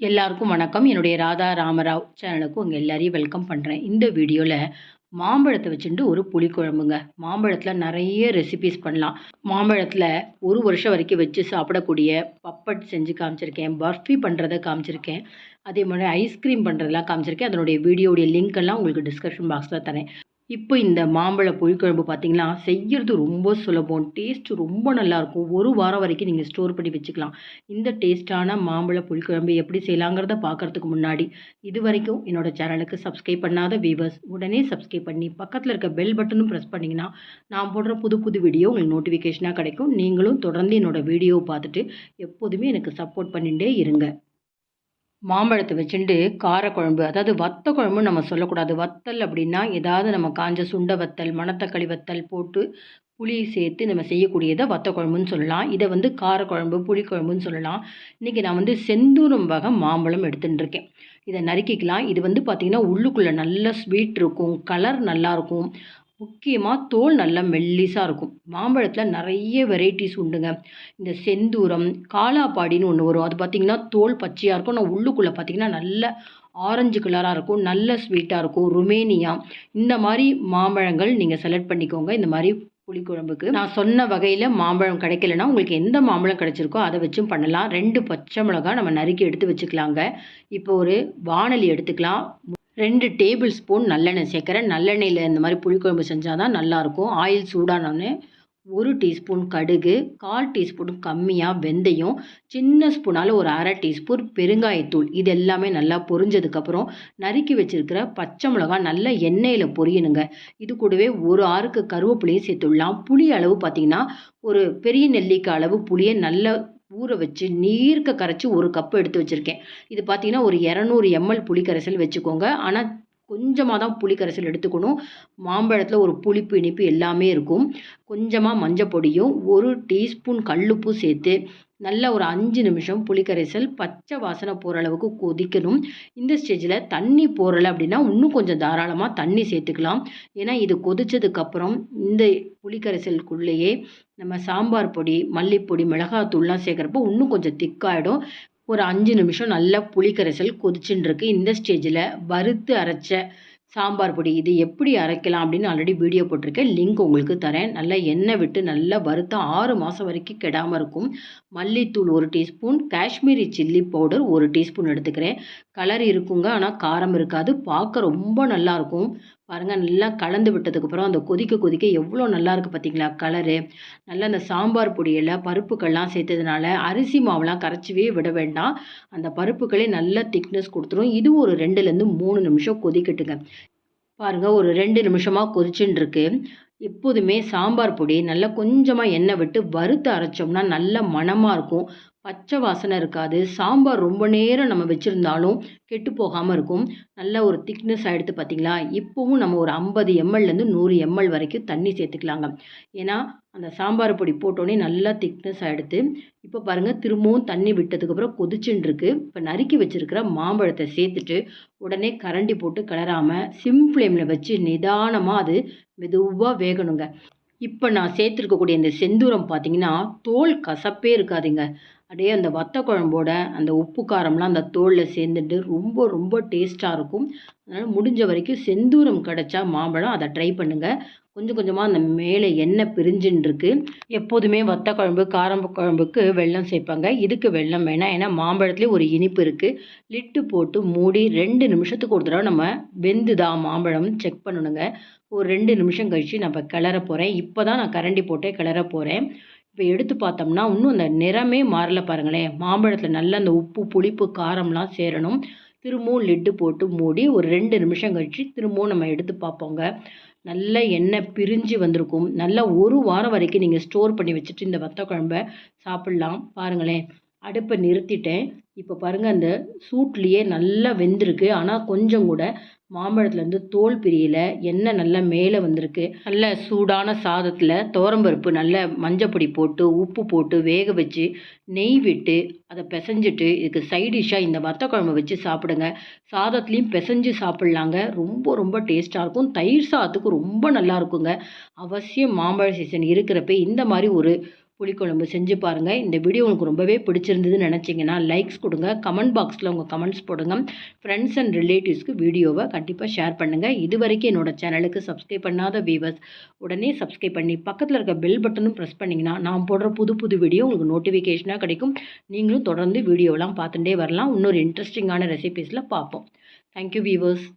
எல்லாருக்கும் வணக்கம். என்னுடைய ராதா ராமராவ் சேனலுக்கு உங்க எல்லாரையும் வெல்கம் பண்ணுறேன். இந்த வீடியோவில் மாம்பழத்தை வச்சுட்டு ஒரு புளிக்குழம்புங்க. மாம்பழத்தில் நிறைய ரெசிபீஸ் பண்ணலாம். மாம்பழத்தில் ஒரு வருஷம் வரைக்கும் வச்சு சாப்பிடக்கூடிய பப்பட் செஞ்சு காமிச்சிருக்கேன், பர்ஃபி பண்ணுறதை காமிச்சிருக்கேன், அதே மாதிரி ஐஸ்கிரீம் பண்ணுறதெல்லாம் காமிச்சிருக்கேன். அதனுடைய வீடியோடைய லிங்க் எல்லாம் உங்களுக்கு டிஸ்கிரிப்ஷன் பாக்ஸில் தரேன். இப்போ இந்த மாம்பழ புளிக்குழம்பு பார்த்தீங்கன்னா செய்கிறது ரொம்ப சுலபம், டேஸ்ட் ரொம்ப நல்லாயிருக்கும். ஒரு வாரம் வரைக்கும் நீங்கள் ஸ்டோர் பண்ணி வச்சுக்கலாம். இந்த டேஸ்ட்டான மாம்பழ புளிக்குழம்பு எப்படி செய்யலாங்கிறத பார்க்குறதுக்கு முன்னாடி இது வரைக்கும் என்னோட சேனலுக்கு சப்ஸ்கிரைப் பண்ணாத வீவர்ஸ் உடனே சப்ஸ்கிரைப் பண்ணி பக்கத்தில் இருக்க பெல் பட்டனும் ப்ரெஸ் பண்ணிங்கன்னா நான் போடுற புது புது வீடியோ உங்களுக்கு நோட்டிஃபிகேஷனாக கிடைக்கும். நீங்களும் தொடர்ந்து என்னோடய வீடியோவை பார்த்துட்டு எப்போதுமே எனக்கு சப்போர்ட் பண்ணிகிட்டே இருங்க. மாம்பழத்தை வச்சுட்டு காரக்குழம்பு, அதாவது வத்த குழம்புன்னு நம்ம சொல்லக்கூடாது. வத்தல் அப்படின்னா ஏதாவது நம்ம காஞ்ச சுண்ட வத்தல், மணத்தக்காளி வத்தல் போட்டு புளி சேர்த்து நம்ம செய்யக்கூடியதை வத்த குழம்புன்னு சொல்லலாம். இதை காரக்குழம்பு, புளிக்குழம்புன்னு சொல்லலாம். இன்றைக்கி நான் செந்தூரம் வகை மாம்பழம் எடுத்துகிட்டு இருக்கேன். இதை நறுக்கிக்கலாம். இது பார்த்திங்கன்னா உள்ளுக்குள்ளே நல்ல ஸ்வீட் இருக்கும், கலர் நல்லாயிருக்கும். முக்கியமாக தோல் நல்லா மெல்லிஸாக இருக்கும். மாம்பழத்தில் நிறைய வெரைட்டிஸ் உண்டுங்க. இந்த செந்தூரம், காலாப்பாடின்னு ஒன்று வரும். அது பார்த்திங்கன்னா தோல் பச்சையாக இருக்கும், ஆனால் உள்ளுக்குள்ளே பார்த்திங்கன்னா நல்ல ஆரஞ்சு கலராக இருக்கும், நல்ல ஸ்வீட்டாக இருக்கும். ருமேனியா, இந்த மாதிரி மாம்பழங்கள் நீங்கள் செலக்ட் பண்ணிக்கோங்க. இந்த மாதிரி புளிக்குழம்புக்கு நான் சொன்ன வகையில் மாம்பழம் கிடைக்கலன்னா உங்களுக்கு எந்த மாம்பழம் கிடைச்சிருக்கோ அதை வச்சும் பண்ணலாம். 2 பச்சை மிளகாய் நம்ம நறுக்கி எடுத்து வச்சுக்கலாங்க. இப்போ ஒரு வாணலி எடுத்துக்கலாம். 2 டேபிள் ஸ்பூன் நல்லெண்ணெய் சேர்க்குறேன். நல்லெண்ணெயில் இந்த மாதிரி புளிக்குழம்பு செஞ்சால் தான் நல்லாயிருக்கும். ஆயில் சூடானோடனே 1 டீஸ்பூன் கடுகு, 1/4 டீஸ்பூன் கம்மியாக வெந்தயம், சின்ன ஸ்பூனால் ஒரு 1/2 டீஸ்பூன் பெருங்காயத்தூள், இது எல்லாமே நல்லா பொரிஞ்சதுக்கப்புறம் நறுக்கி வச்சுருக்கிற பச்சை மிளகாய் நல்லா எண்ணெயில் பொரியணுங்க. இது கூடவே ஒரு ஆறுக்கு கருவேப்பிலையும் சேர்த்துடலாம். புளி அளவு பார்த்திங்கன்னா ஒரு பெரிய நெல்லிக்காய் அளவு புளியை நல்லா ஊற வச்சு நீர்க்க கரைச்சி 1 கப்பு எடுத்து வச்சுருக்கேன். இது பார்த்திங்கன்னா ஒரு 200 எம்எல் புளி கரைசல் வச்சுக்கோங்க. ஆனால் கொஞ்சமாக தான் புளி கரைசல் எடுத்துக்கணும். மாம்பழத்தில் ஒரு புளிப்பு இனிப்பு எல்லாமே இருக்கும். கொஞ்சமாக மஞ்சள் பொடியும் 1 டீஸ்பூன் கல்லுப்பு சேர்த்து நல்லா ஒரு 5 நிமிஷம் புளிக்கரைசல் பச்சை வாசனை போகிற அளவுக்கு கொதிக்கணும். இந்த ஸ்டேஜில் தண்ணி போடலை அப்படின்னா இன்னும் கொஞ்சம் தாராளமாக தண்ணி சேர்த்துக்கலாம். ஏன்னா இது கொதித்ததுக்கப்புறம் இந்த புளிக்கரைசலுக்குள்ளேயே நம்ம சாம்பார் பொடி, மல்லிப்பொடி, மிளகாத்தூள்லாம் சேர்க்குறப்போ இன்னும் கொஞ்சம் திக்காகிடும். ஒரு 5 நிமிஷம் நல்லா புளிக்கரைசல் கொதிச்சுன்னு இருக்கு. இந்த ஸ்டேஜில் வறுத்து அரைச்ச சாம்பார் பொடி, இது எப்படி அரைக்கலாம் அப்படின்னு ஆல்ரெடி வீடியோ போட்டிருக்கேன், லிங்க் உங்களுக்கு தரேன். நல்லா எண்ணெய் விட்டு நல்லா வறுத்தா 6 மாதம் வரைக்கும் கெடாமல் இருக்கும். மல்லித்தூள் 1 teaspoon, Kashmiri chilli powder 1 teaspoon எடுத்துக்கிறேன். கலர் இருக்குங்க, ஆனால் காரம் இருக்காது. பார்க்க ரொம்ப நல்லாயிருக்கும். பாருங்கள், நல்லா கலந்து விட்டதுக்கப்புறம் அந்த கொதிக்க கொதிக்க எவ்வளோ நல்லாயிருக்கு பார்த்தீங்களா கலரு. நல்லா அந்த சாம்பார் பொடியில் பருப்புக்கள்லாம் சேர்த்ததுனால அரிசி மாவுலாம் கரைச்சிவே விட வேண்டாம். அந்த பருப்புகளே நல்ல திக்னஸ் கொடுத்துரும். இது ஒரு 2லேருந்து 3 நிமிஷம் கொதிக்கட்டுங்க. பாருங்கள், ஒரு 2 நிமிஷமாக கொதிச்சுன்னு இருக்கு. எப்போதுமே சாம்பார் பொடி நல்லா கொஞ்சமாக எண்ணெய் விட்டு வறுத்து அரைச்சோம்னா நல்ல மணமாக இருக்கும். பச்சை வாசனை இருக்காது. சாம்பார் ரொம்ப நேரம் நம்ம வச்சுருந்தாலும் கெட்டு போகாமல் இருக்கும். நல்ல ஒரு திக்னஸ் ஆகிடுது பார்த்தீங்களா. இப்போவும் நம்ம ஒரு 50 எம்எல்லேருந்து 100 எம்எல் வரைக்கும் தண்ணி சேர்த்துக்கலாங்க. ஏன்னா அந்த சாம்பார் பொடி போட்டோன்னே நல்லா திக்னஸ் ஆகிடுது. இப்போ பாருங்கள், திரும்பவும் தண்ணி விட்டதுக்கப்புறம் கொதிச்சுன்னு இருக்கு. இப்போ நறுக்கி வச்சுருக்கிற மாம்பழத்தை சேர்த்துட்டு உடனே கரண்டி போட்டு கிளறாமல் சிம் ஃப்ளேமில் வச்சு நிதானமாக அது மெதுவாக வேகணுங்க. இப்போ நான் சேர்த்துருக்கக்கூடிய இந்த செந்தூரம் பார்த்தீங்கன்னா தோல் கசப்பே இருக்காதுங்க. அப்படியே அந்த வத்த குழம்போட அந்த உப்பு காரம்லாம் அந்த தோலில் சேர்ந்துட்டு ரொம்ப ரொம்ப டேஸ்ட்டாக இருக்கும். அதனால் முடிஞ்ச வரைக்கும் செந்தூரம் கிடச்சா மாம்பழம் அதை ட்ரை பண்ணுங்கள். கொஞ்சம் கொஞ்சமாக அந்த மேலே எண்ணெய் பிரிஞ்சுன்னு இருக்கு. எப்போதுமே வத்த குழம்பு, காரம் குழம்புக்கு வெல்லம் சேர்ப்பாங்க. இதுக்கு வெல்லம் வேணாம், ஏன்னா மாம்பழத்துலேயே ஒரு இனிப்பு இருக்குது. லிட்டு போட்டு மூடி 2 நிமிஷத்துக்கு ஒரு தடவை நம்ம வெந்துதா மாம்பழம் செக் பண்ணணுங்க. ஒரு 2 நிமிஷம் கழித்து நான் இப்போ கிளற போகிறேன். இப்போ தான் நான் கரண்டி போட்டே கிளற போகிறேன். இப்போ எடுத்து பார்த்தோம்னா இன்னும் அந்த நிறமே மாறல பாருங்களேன். மாம்பழத்தில் நல்லா அந்த உப்பு, புளிப்பு, காரம்லாம் சேரணும். திரும்பவும் லிட்டு போட்டு மூடி ஒரு 2 நிமிஷம் கழித்து திரும்பவும் நம்ம எடுத்து பார்ப்போங்க. நல்ல எண்ணெய் பிரிஞ்சு வந்திருக்கும். நல்லா ஒரு வாரம் வரைக்கும் நீங்கள் ஸ்டோர் பண்ணி வச்சுட்டு இந்த வத்த குழம்ப சாப்பிட்லாம். பாருங்களேன், அடுப்பை நிறுத்திட்டேன். இப்போ பாருங்கள், அந்த சூட்லேயே நல்லா வெந்திருக்கு. ஆனால் கொஞ்சம் கூட மாம்பழத்துலேருந்து தோல் பிரியல. எண்ணெய் நல்லா மேலே வந்திருக்கு. நல்ல சூடான சாதத்தில் துவரம்பருப்பு நல்ல மஞ்சப்பொடி போட்டு உப்பு போட்டு வேக வச்சு நெய் விட்டு அதை பிசைஞ்சிட்டு இதுக்கு சைடிஷ்ஷாக இந்த வத்த குழம்பு வச்சு சாப்பிடுங்க. சாதத்துலேயும் பிசைஞ்சு சாப்பிட்லாங்க. ரொம்ப ரொம்ப டேஸ்ட்டாக இருக்கும். தயிர் சாதத்துக்கு ரொம்ப நல்லா இருக்குங்க. அவசியம் மாம்பழ சீசன் இருக்கிறப்ப இந்த மாதிரி ஒரு புளிக்குழம்பு செஞ்சு பாருங்கள். இந்த வீடியோ உங்களுக்கு ரொம்பவே பிடிச்சிருந்ததுன்னு நினச்சிங்கன்னா லைக்ஸ் கொடுங்க, கமெண்ட் பாக்ஸில் உங்கள் கமெண்ட்ஸ் போடுங்க. ஃப்ரெண்ட்ஸ் அண்ட் ரிலேட்டிவ்ஸ்க்கு வீடியோவை கண்டிப்பாக ஷேர் பண்ணுங்கள். இது வரைக்கும் என்னோட சேனலுக்கு சப்ஸ்கிரைப் பண்ணாத வியூவர்ஸ் உடனே சப்ஸ்கிரைப் பண்ணி பக்கத்தில் இருக்க பெல் பட்டனும் ப்ரெஸ் பண்ணிங்கன்னா நான் போடுற புது வீடியோ உங்களுக்கு நோட்டிஃபிகேஷனாக கிடைக்கும். நீங்களும் தொடர்ந்து வீடியோலாம் பார்த்துட்டே வரலாம். இன்னொரு இன்ட்ரெஸ்டிங்கான ரெசிபீஸில் பார்ப்போம். Thank you viewers.